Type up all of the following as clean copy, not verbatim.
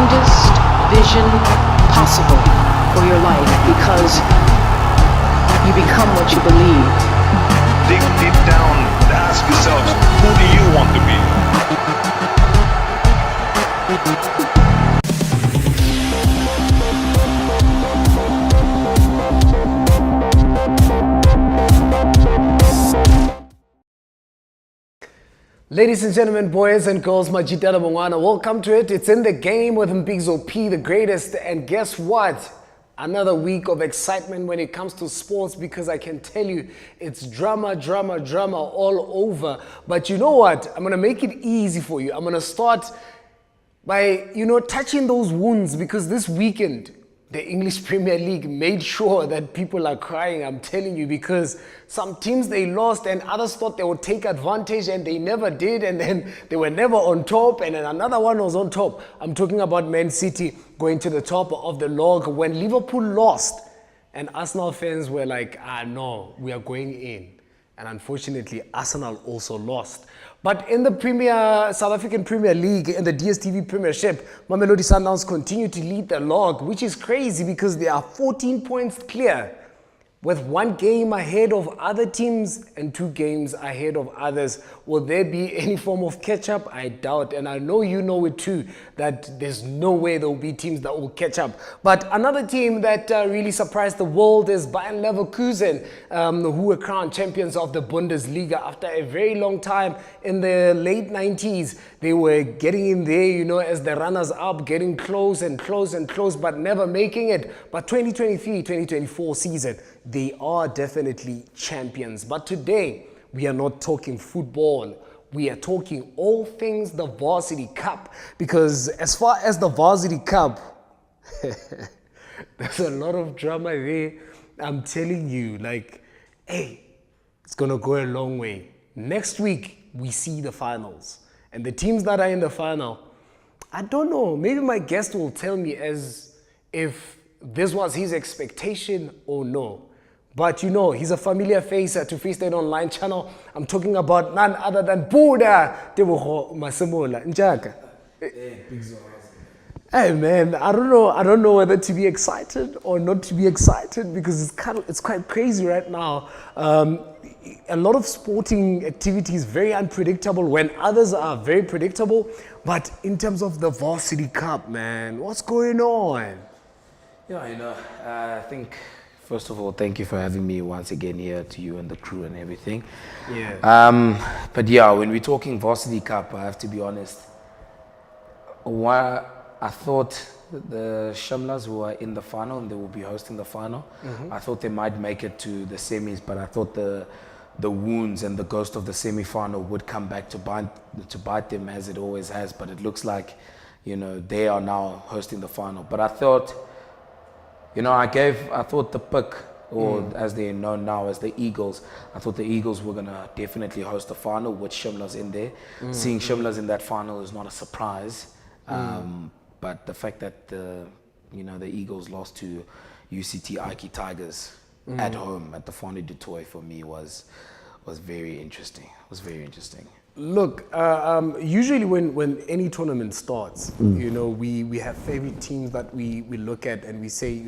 grandest vision possible for your life, because you become what you believe. Dig deep down and ask yourselves, who do you want to be? Ladies and gentlemen, boys and girls, Majitana Bongwana, welcome to it. It's In the Game with Mpixo P, the greatest. And guess what? Another week of excitement when it comes to sports, because I can tell you it's drama, drama, drama all over. But you know what? I'm going to make it easy for you. I'm going to start by, touching those wounds, because this weekend, the English Premier League made sure that people are crying, I'm telling you, because some teams, they lost and others thought they would take advantage and they never did, and then they were never on top, and then another one was on top. I'm talking about Man City going to the top of the log when Liverpool lost, and Arsenal fans were like, no, we are going in. And unfortunately, Arsenal also lost. But in the South African Premier League, in the DStv Premiership, Mamelodi Sundowns continue to lead the log, which is crazy because they are 14 points clear, with 1 game ahead of other teams and 2 games ahead of others. Will there be any form of catch-up? I doubt, and I know you know it too, that there's no way there will be teams that will catch up. But another team that really surprised the world is Bayern Leverkusen, who were crowned champions of the Bundesliga after a very long time. In the late 90s, they were getting in there, as the runners-up, getting close and close and close, but never making it. But 2023-2024 season, they are definitely champions. But today, we are not talking football. We are talking all things the Varsity Cup. Because as far as the Varsity Cup, there's a lot of drama there. I'm telling you, it's going to go a long way. Next week, we see the finals. And the teams that are in the final, I don't know, maybe my guest will tell me as if this was his expectation or no. But he's a familiar face to Free State Online channel. I'm talking about none other than TEBOGO MASIMOLA. Njaka. Hey man, I don't know whether to be excited or not to be excited, because it's quite crazy right now. A lot of sporting activity is very unpredictable when others are very predictable. But in terms of the Varsity Cup, man, what's going on? Yeah, I think, first of all, thank you for having me once again here, to you and the crew and everything. Yeah. But yeah, when we're talking Varsity Cup, I have to be honest. I thought the Shimlas, who are in the final and they will be hosting the final, I thought they might make it to the semis, but I thought the wounds and the ghost of the semi-final would come back to bite them, as it always has. But it looks like, they are now hosting the final. But I thought, I thought the pick, or as they're known now as the Eagles, I thought the Eagles were going to definitely host the final with Shimlas in there. Seeing Shimlas in that final is not a surprise. But the fact that the Eagles lost to UCT Ike Tigers at home at the Fondue du Toit, for me was very interesting. Look, usually when any tournament starts, we have favorite teams that we look at and we say,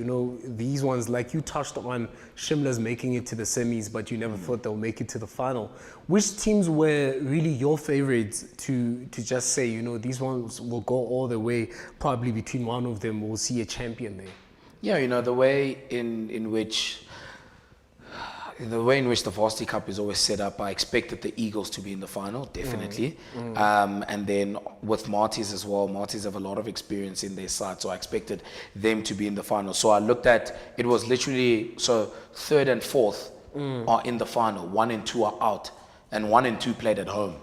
these ones, like you touched on, Shimla's making it to the semis, but you never thought they'll make it to the final. Which teams were really your favorites to just say, these ones will go all the way, probably between one of them we'll see a champion there? Yeah, the way in which the Varsity Cup is always set up, I expected the Eagles to be in the final, definitely. And then with Marties as well, Marties have a lot of experience in their side, so I expected them to be in the final. So I looked at, it was literally, so 3rd and 4th are in the final, 1 and 2 are out, and 1 and 2 played at home.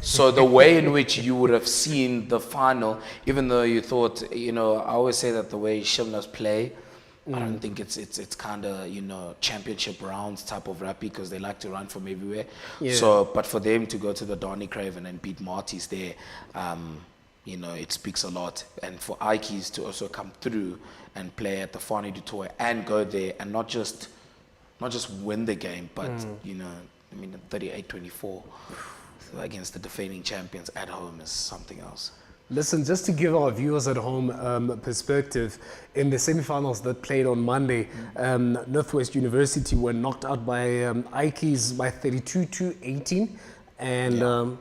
So the way in which you would have seen the final, even though you thought, I always say that the way Shimlas play, I don't think it's kind of, championship rounds type of rugby, because they like to run from everywhere. Yeah. So, but for them to go to the Donny Craven and beat Marties there, it speaks a lot. And for Ikes to also come through and play at the Fondue du Toit and go there and not just win the game, but 38-24 against the defending champions at home is something else. Listen, just to give our viewers at home perspective, in the semifinals that played on Monday, Northwest University were knocked out by Ikes by 32-18, and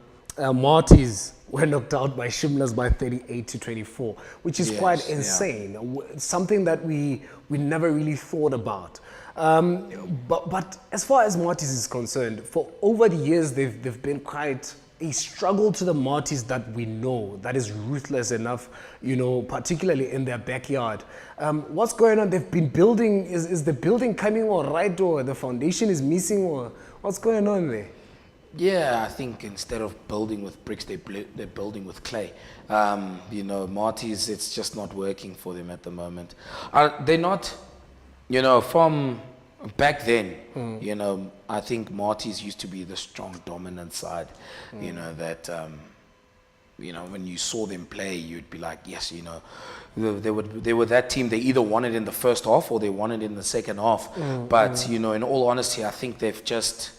Marty's were knocked out by Shimlas by 38-24, which is quite insane. Something that we never really thought about. But as far as Marty's is concerned, for over the years they've been quite a struggle to the Marty's that we know, that is ruthless enough, particularly in their backyard. What's going on? They've been building, is the building coming all right, or the foundation is missing, or what's going on there? Yeah, I think instead of building with bricks, they're building with clay. Marty's, it's just not working for them at the moment. They're not, from back then, I think Marty's used to be the strong, dominant side, that, when you saw them play, you'd be like, yes, they were that team. They either won it in the first half or they won it in the second half. But, in all honesty, I think they've just...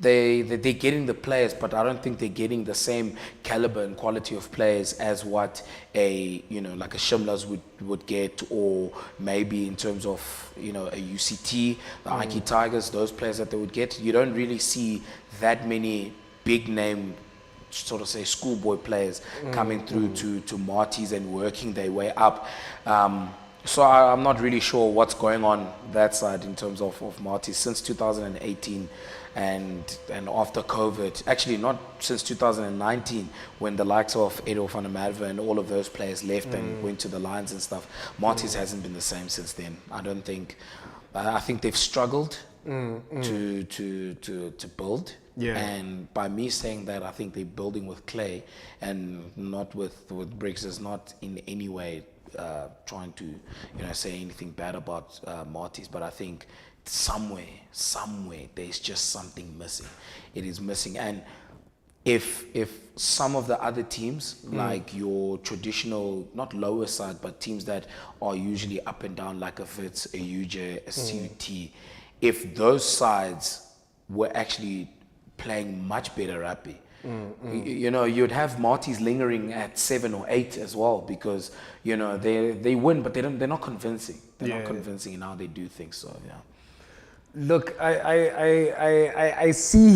They're getting the players, but I don't think they're getting the same caliber and quality of players as what like a Shimlas would get, or maybe in terms of, a UCT, the Ike Tigers, those players that they would get. You don't really see that many big name, sort of say, schoolboy players coming through to Marty's and working their way up. So I'm not really sure what's going on that side in terms of Marty's since 2018. And after COVID, actually not since 2019, when the likes of Edo van der Merwe and all of those players left and went to the Lions and stuff, Marty's hasn't been the same since then. I think they've struggled to build. Yeah. And by me saying that, I think they're building with clay and not with bricks is not in any way trying to say anything bad about Marty's, but I think somewhere there's just something missing. It is missing. And if some of the other teams, like your traditional, not lower side, but teams that are usually up and down, like a Wits, a UJ, a CUT, if those sides were actually playing much better rugby, you'd have Marty's lingering at 7 or 8 as well, because they win, but they're not convincing. They're not convincing in how they do things. So yeah. Look, I see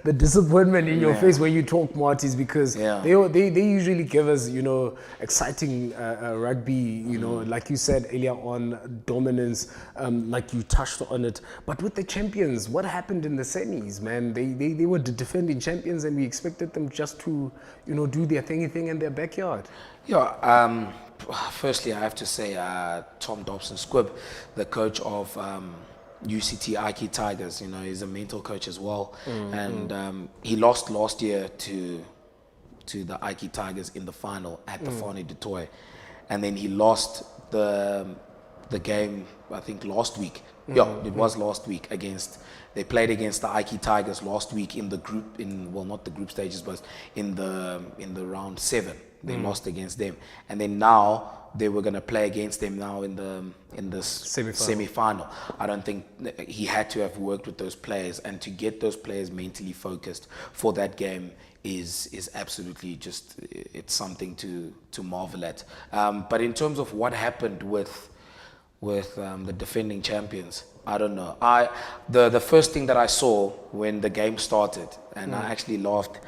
the disappointment in your face when you talk Marty's, because they usually give us exciting rugby, like you said earlier on, dominance, like you touched on it. But with the champions, what happened in the semis, man? They were the defending champions, and we expected them just to do their thingy in their backyard. Yeah. Firstly, I have to say Tom Dobson Squibb, the coach of UCT Ike Tigers, he's a mental coach as well, and he lost last year to the Ike Tigers in the final at the Fani du Toit, and then he lost the game, I think last week. It was last week they played against the Ike Tigers last week in the group, not the group stages, but in the round 7. They lost against them, and then now they were going to play against them now in the semi-final. I don't think he had to have worked with those players, and to get those players mentally focused for that game is absolutely just, it's something to marvel at. But in terms of what happened with the defending champions, I don't know. The first thing that I saw when the game started, and I actually laughed,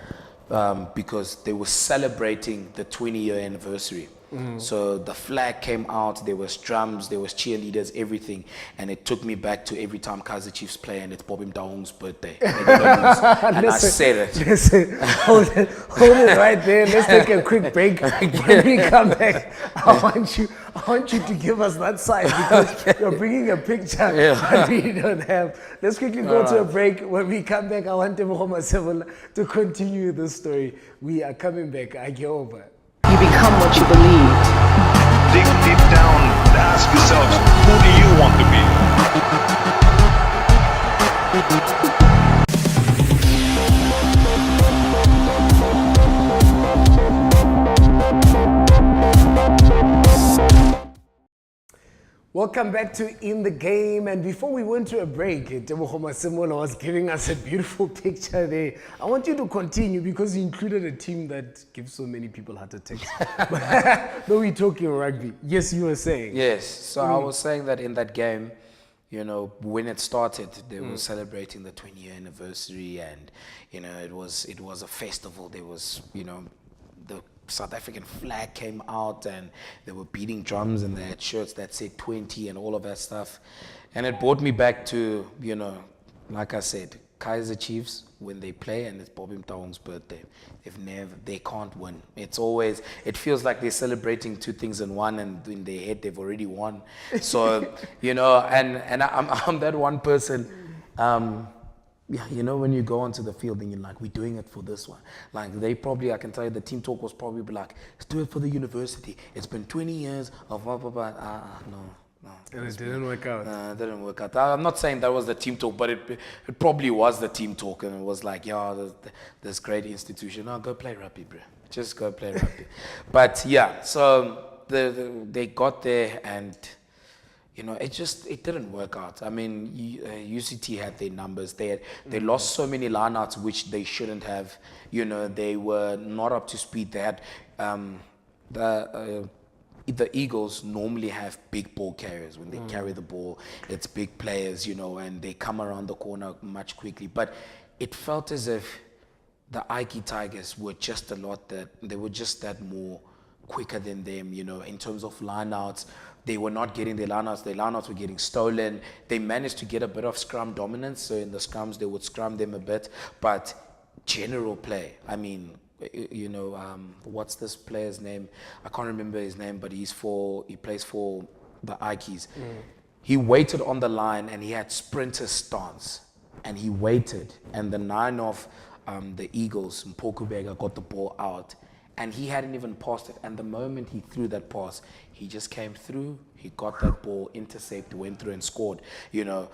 because they were celebrating the 20-year anniversary. So the flag came out, there was drums, there was cheerleaders, everything, and it took me back to every time Kaizer Chiefs play and it's Bobby Mdaung's birthday. And I said it. Listen, hold it right there. Let's take a quick break. When we come back, I want you to give us that side, because you're bringing a picture that we don't have. Let's quickly go to a break. When we come back, I want TEBOGO MASIMOla to continue the story. We are coming back. I get over. You become what you believe. Deep down, ask yourselves, who do you want to Welcome back to In the Game. And before we went to a break, TEBOGO MASIMOLA was giving us a beautiful picture there. I want you to continue because you included a team that gives so many people heart attacks. No, we're talking rugby. Yes, you were saying. Yes. So I was saying that in that game, you know, when it started, they were celebrating the 20-year anniversary, and you know, it was a festival. There was, you know, the South African flag came out, and they were beating drums, and they had shirts that said 20 and all of that stuff. And it brought me back to, you know, like I said, Kaizer Chiefs, when they play and it's Bobby Mtaung's birthday, they can't win. It's always, it feels like they're celebrating two things in one, and in their head they've already won. So, you know, and I'm that one person. Yeah, you know, when you go onto the field and you're like, we're doing it for this one. Like, they probably, I can tell you, the team talk was probably like, let's do it for the university. It's been 20 years of blah, blah, blah. No. And it didn't work out. It didn't work out. I'm not saying that was the team talk, but it probably was the team talk. And it was like, yeah, this great institution. No, go play rugby, bro. Just go play rugby. But yeah, so they got there, and you know, it didn't work out. I mean, UCT had their numbers. They lost so many lineouts which they shouldn't have. You know, they were not up to speed. They had the Eagles normally have big ball carriers. When they carry the ball, it's big players, you know, and they come around the corner much quickly. But it felt as if the Ike Tigers were just that more quicker than them, you know, in terms of lineouts. They were not getting their lineouts. Their lineouts were getting stolen. They managed to get a bit of scrum dominance. So in the scrums, they would scrum them a bit. But general play, I mean, you know, what's this player's name? I can't remember his name, but he plays for the Ikes. He waited on the line, and he had sprinter stance. And he waited. And the 9 of the Eagles, Mpokubega, got the ball out. And he hadn't even passed it. And the moment he threw that pass, he just came through, he got that ball, intercepted, went through and scored, you know.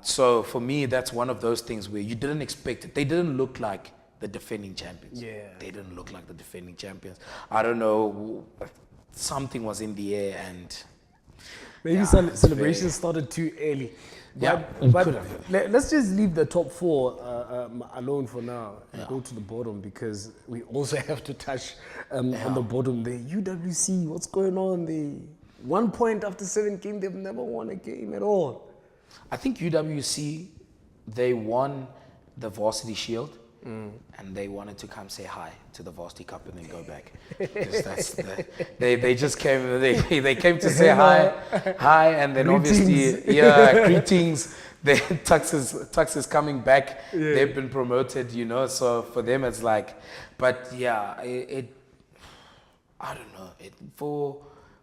So for me, that's one of those things where you didn't expect it. They didn't look like the defending champions. Yeah. They didn't look like the defending champions. I don't know, something was in the air, and Maybe celebrations started too early. But let's just leave the top 4 alone for now and go to the bottom, because we also have to touch on the bottom. The UWC, what's going on? The 1 point after 7 games, they've never won a game at all. I think UWC, they won the Varsity Shield. And they wanted to come say hi to the Varsity Cup and then go back. They just came. They came to say hi, and then Greetings. obviously, greetings. Tux is coming back. Yeah. They've been promoted, you know. So for them, it's like, but yeah, I don't know.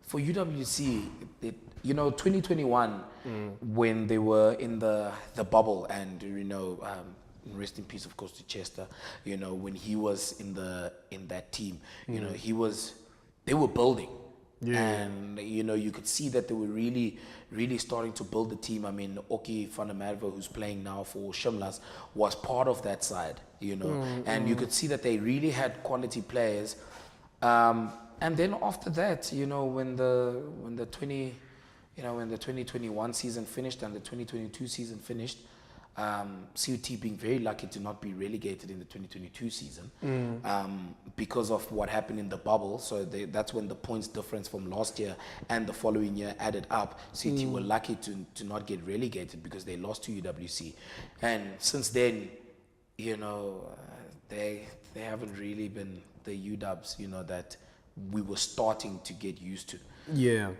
For UWC, you know, 2021, when they were in the bubble, and you know. Rest in peace, of course, to Chester. You know, when he was in that team, you know, they were building, and you know, you could see that they were really, really starting to build the team. I mean, Oki van der Merwe, who's playing now for Shimlas, was part of that side. You know, and you could see that they really had quality players. And then after that, you know, when the 2021 season finished and the 2022 season finished. CUT being very lucky to not be relegated in the 2022 season because of what happened in the bubble. So that's when the points difference from last year and the following year added up. CUT were lucky to not get relegated because they lost to UWC. And since then, you know, they haven't really been the UWs, you know, that we were starting to get used to. Yeah.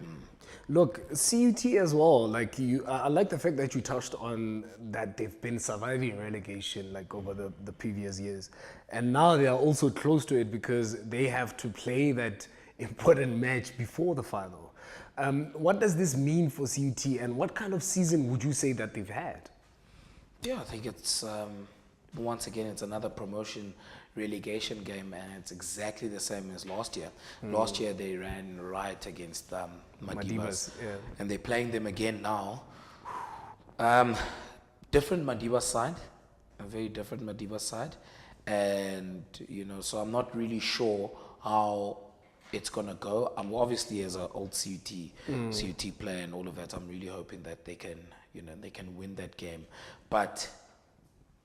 Look, CUT as well, like I like the fact that you touched on that they've been surviving relegation like over the previous years. And now they are also close to it because they have to play that important match before the final. What does this mean for CUT, and what kind of season would you say that they've had? Yeah, I think it's, once again, it's another promotion relegation game, and it's exactly the same as last year. Last year they ran right against Madibas, and they're playing them again now. Different Madiba side, a very different Madiba side, and you know, so I'm not really sure how it's gonna go. I'm obviously, as an old CUT player and all of that, I'm really hoping that they can, they can win that game. But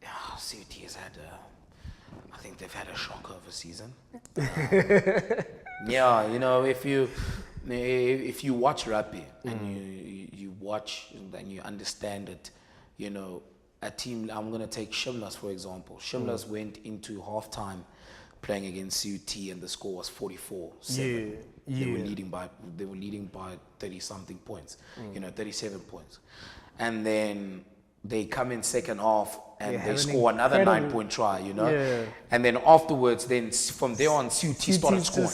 CUT has had I think they've had a shocker of a season. Yeah, if you watch rugby and you watch and you understand it, a team, I'm going to take Shimlas for example. Shimlas went into halftime playing against CUT and the score was 44-7. They were leading by 30 something points, 37 points. And then they come in second half and they score another 9-point try, And then afterwards, from there on, CUT started scoring.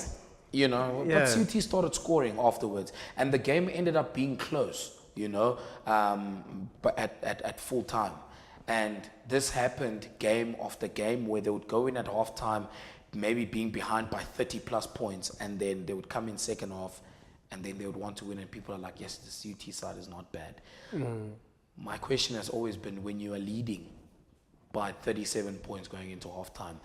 But CUT started scoring afterwards, and the game ended up being close, but at full time. And this happened game after game where they would go in at halftime, maybe being behind by 30 plus points, and then they would come in second half, and then they would want to win, and people are like, yes, the CUT side is not bad. My question has always been, when you are leading by 37 points going into halftime,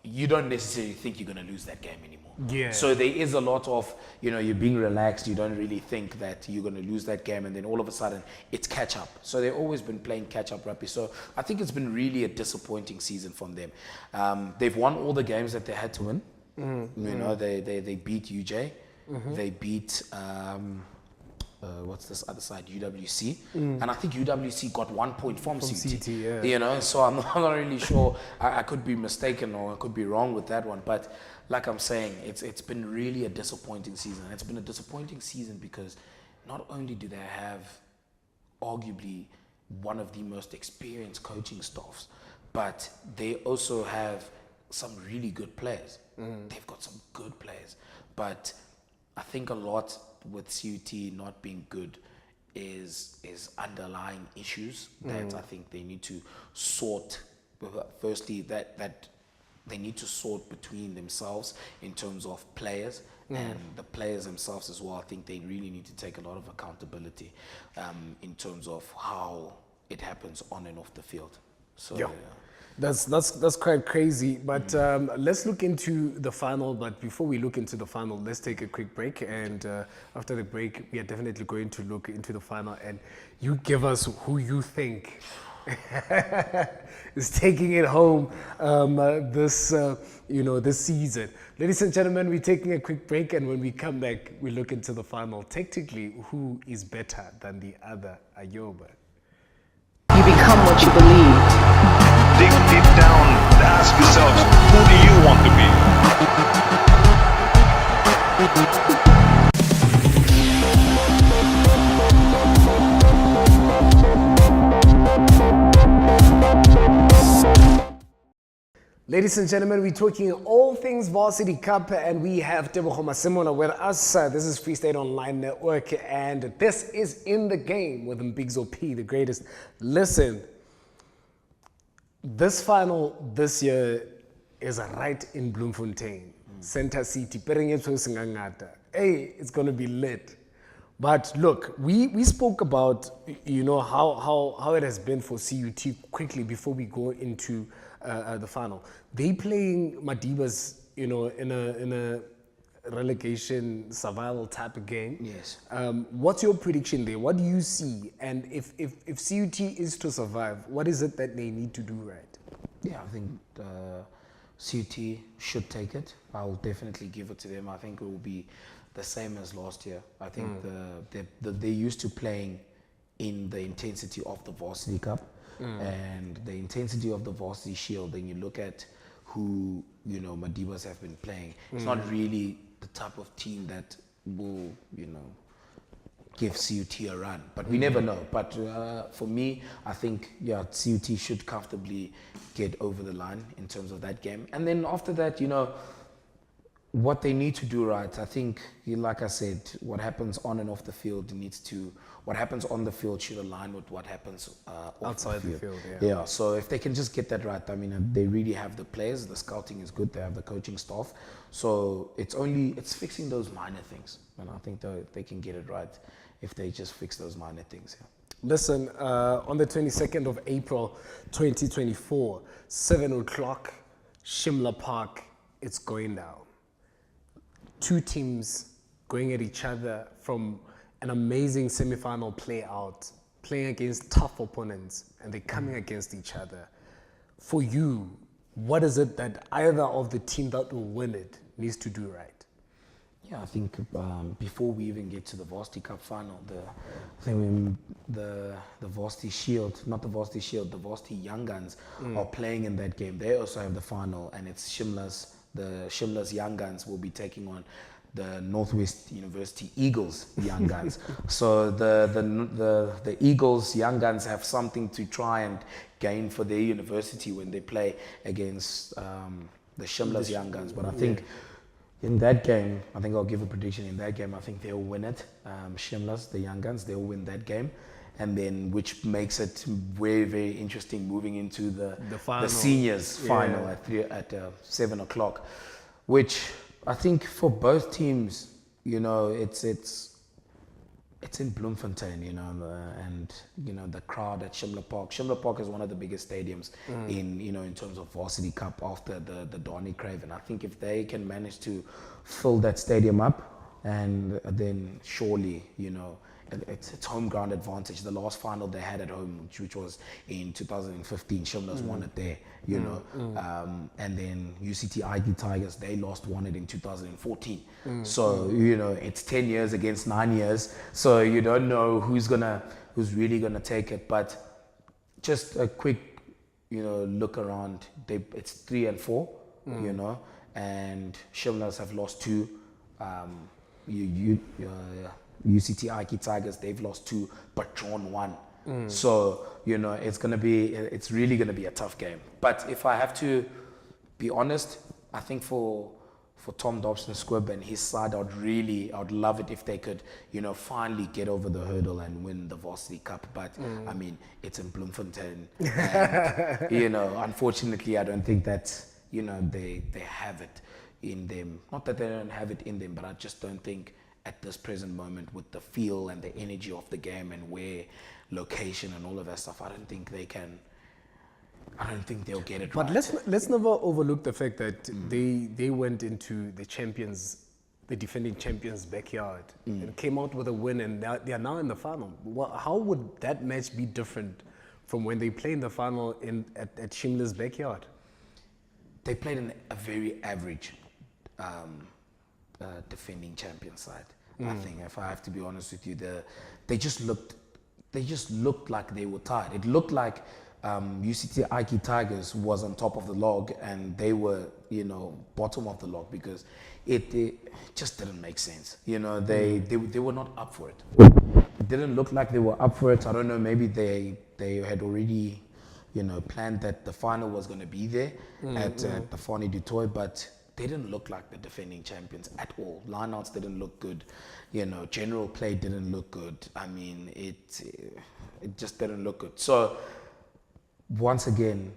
you don't necessarily think you're going to lose that game anymore. Yeah. So there is a lot of, you're being relaxed. You don't really think that you're going to lose that game, and then all of a sudden it's catch up. So they've always been playing catch up rugby. So I think it's been really a disappointing season from them. They've won all the games that they had to win. They beat UJ. They beat what's this other side, UWC, and I think UWC got 1 point from CUT. So I'm not really sure. I could be mistaken or I could be wrong with that one, but like I'm saying, it's been really a disappointing season. It's been a disappointing season because not only do they have arguably one of the most experienced coaching staffs, but they also have some really good players. They've got some good players, but I think a lot with CUT not being good is underlying issues that I think they need to sort. Firstly, that they need to sort between themselves in terms of players and the players themselves as well. I think they really need to take a lot of accountability in terms of how it happens on and off the field. So That's quite crazy, but let's look into the final. But before we look into the final, let's take a quick break, and after the break we are definitely going to look into the final, and you give us who you think is taking it home this season. Ladies and gentlemen, we're taking a quick break, and when we come back we look into the final. Technically, who is better than the other? Ayoba. You become what you believe. Deep down, ask yourselves, who do you want to be? Ladies and gentlemen, we're talking all things Varsity Cup, and we have TEBOGO MASIMOLA with us. This is Free State Online Network, and this is In the Game with Mpixo P, the greatest. Listen, this final this year is right in Bloemfontein, Center City. Hey, it's going to be lit. But look, we spoke about how it has been for CUT quickly before we go into the final. They playing Madibas, in a relegation survival type of game. Yes. What's your prediction there? What do you see? And if CUT is to survive, what is it that they need to do right? Yeah, I think CUT should take it. I'll definitely give it to them. I think it will be the same as last year. I think they're used to playing in the intensity of the Varsity Cup and the intensity of the Varsity Shield. Then you look at who Madibas have been playing. It's not really the type of team that will give CUT a run, but we never know. But for me, I think CUT should comfortably get over the line in terms of that game. And then after that, what they need to do right, I think, like I said, what happens on and off the field what happens on the field should align with what happens outside the field. Yeah, so if they can just get that right, I mean, they really have the players, the scouting is good, they have the coaching staff. So it's fixing those minor things. And I think they can get it right if they just fix those minor things. Yeah. Listen, on the 22nd of April, 2024, 7 o'clock, Shimla Park, it's going down. two teams going at each other from an amazing semi-final play out, playing against tough opponents, and they're coming against each other. For you, what is it that either of the team that will win it needs to do right? Yeah, I think before we even get to the Varsity Cup final, the Varsity Shield, not the Varsity Shield, the Varsity Young Guns are playing in that game. They also have the final, and it's the Shimla's Young Guns will be taking on the Northwest University Eagles Young Guns. So the Eagles Young Guns have something to try and gain for their university when they play against the Shimla's Young Guns. But I think in that game, I think I'll give a prediction. In that game, I think they'll win it. Shimla's, the Young Guns, they'll win that game. And then, which makes it very, very interesting moving into the seniors final at 7 o'clock, which I think for both teams, you know, it's in Bloemfontein, you know, and you know the crowd at Shimla Park. Shimla Park is one of the biggest stadiums in terms of Varsity Cup after the Donny Craven. I think if they can manage to fill that stadium up, and then surely, you know, it's home ground advantage. The last final they had at home, which was in 2015, Shimla's won it there, you know. And then UCT IG Tigers, they won it in 2014. So, you know, it's 10 years against 9 years. So you don't know who's really gonna take it. But just a quick, you know, look around. It's 3 and 4, you know, and Shimla's have lost 2. UCT Iki Tigers, they've lost 2 but drawn 1. So, you know, it's really gonna be a tough game. But if I have to be honest, I think for Tom Dobson Squibb and his side, I'd love it if they could, you know, finally get over the hurdle and win the Varsity Cup. But I mean, it's in Bloemfontein. And, you know, unfortunately, I don't think that, you know, they have it in them. Not that they don't have it in them, but I just don't think at this present moment, with the feel and the energy of the game and where location and all of that stuff, I don't think they'll get it right. But let's never overlook the fact that they went into the defending champions' backyard and came out with a win, and they are now in the final. How would that match be different from when they play in the final at Shimla's backyard? They played in a very average defending champion side. I think, if I have to be honest with you, they just looked like they were tired. It looked like UCT Iki Tigers was on top of the log and they were, you know, bottom of the log, because it just didn't make sense. You know, they were not up for it. It didn't look like they were up for it. I don't know, maybe they had already, you know, planned that the final was going to be there at the Fani du Toit, but they didn't look like the defending champions at all. Lineouts didn't look good. You know, general play didn't look good. I mean, it just didn't look good. So, once again,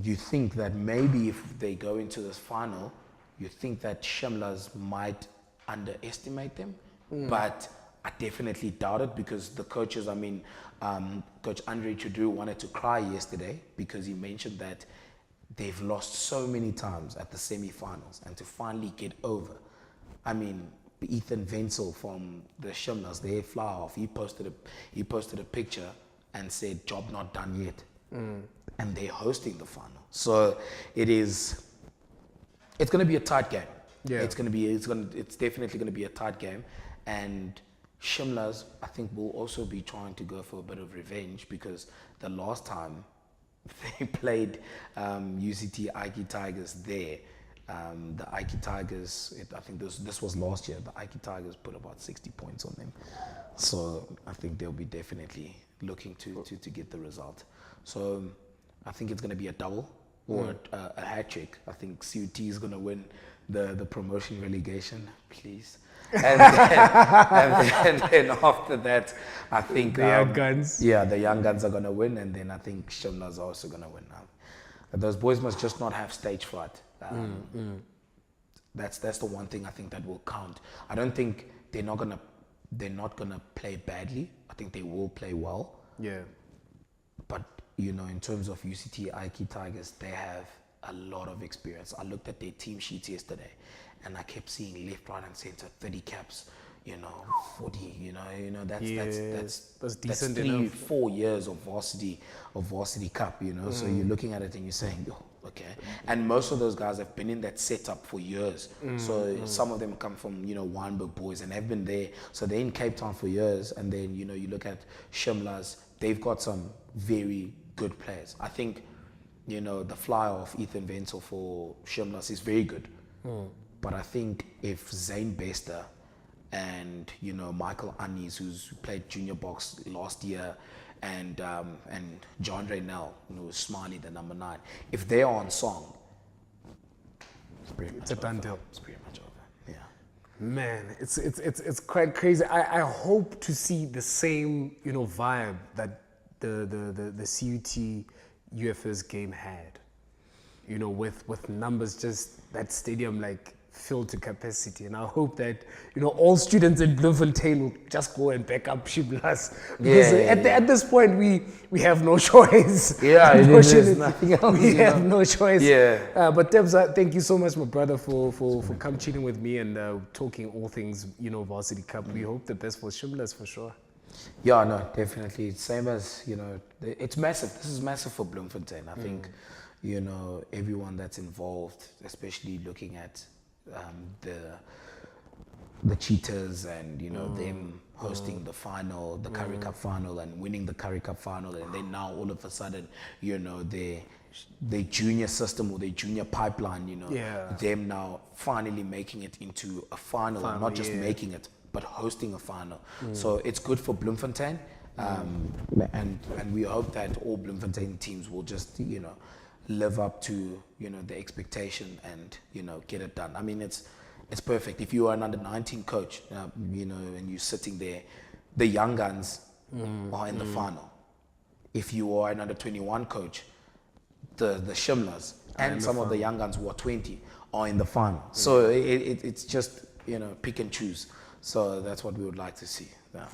you think that maybe if they go into this final, you think that Shimla's might underestimate them. But I definitely doubt it, because the coaches, I mean, Coach Andre Trudeau wanted to cry yesterday because he mentioned that they've lost so many times at the semi-finals, and to finally get over. I mean, Ethan Wenzel from the Shimlas, they fly off. He posted a picture and said, "Job not done yet," and they're hosting the final. So it's going to be a tight game. Yeah, it's definitely going to be a tight game, and Shimlas, I think, will also be trying to go for a bit of revenge, because the last time they played UCT Iki Tigers there, the Iki Tigers, I think this was last year, the Iki Tigers put about 60 points on them. So I think they'll be definitely looking to get the result. So I think it's going to be a double or a hat trick. I think CUT is going to win the promotion relegation, please. And then after that, I think the Young Guns. Yeah, the Young Guns are going to win, and then I think Shimla's are also going to win. Those boys must just not have stage fright. That's the one thing I think that will count. I don't think they're not gonna play badly. I think they will play well. Yeah. But you know, in terms of UCT Iki Tigers, they have a lot of experience. I looked at their team sheets yesterday, and I kept seeing left, right, and center 30 caps. 40. That's decent 3-4 years of varsity cup. So you're looking at it and you're saying, oh, okay. And most of those guys have been in that setup for years. So some of them come from Wynberg boys and have been there. So they're in Cape Town for years. And then you look at Shimla's. They've got some very good players. I think the flyer of Ethan Wenzel for Shimla's is very good. But I think if Zane Bester and Michael Annis, who's played junior box last year, and John Raynell, who's Smiley, the number 9, if they're on song, it's a done deal. It's pretty much over. Yeah. Man, it's quite crazy. I hope to see the same vibe that the CUT UFS game had. With numbers, just that stadium filled to capacity, and I hope that all students in Bloemfontein will just go and back up Shimla's, because at this point we have no choice. Yeah, there's nothing else. We have no choice. Yeah. But Tebs, thank you so much, my brother, for come chilling with me and talking all things Varsity Cup. We hope the best for Shimla's for sure. Yeah, no, definitely. It's same as it's massive. This is massive for Bloemfontein. I think everyone that's involved, especially looking at the Cheetahs and them hosting the final, the Currie Cup final, and winning the Currie Cup final, and then now all of a sudden their junior system or their junior pipeline, them now finally making it into a final, not just making it, but hosting a final. So it's good for Bloemfontein, and we hope that all Bloemfontein teams will just live up to the expectation and get it done. I mean, it's perfect. If you are an under-19 coach, and you're sitting there, the young guns are in the final. If you are an under-21 coach, the Shimlas and some of the young guns who are 20 are in the final. So it's just pick and choose. So that's what we would like to see. Yeah.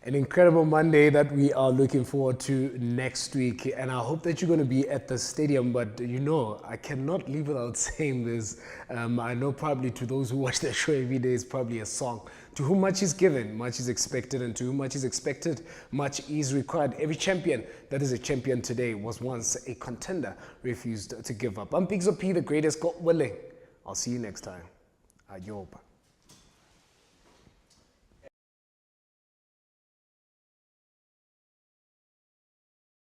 An incredible Monday that we are looking forward to next week, and I hope that you're going to be at the stadium. But I cannot leave without saying this. I know probably to those who watch the show every day is probably a song. To whom much is given, much is expected, and to whom much is expected, much is required. Every champion that is a champion today was once a contender, refused to give up. I'm Mpixo, the greatest, God willing. I'll see you next time. Ayoba.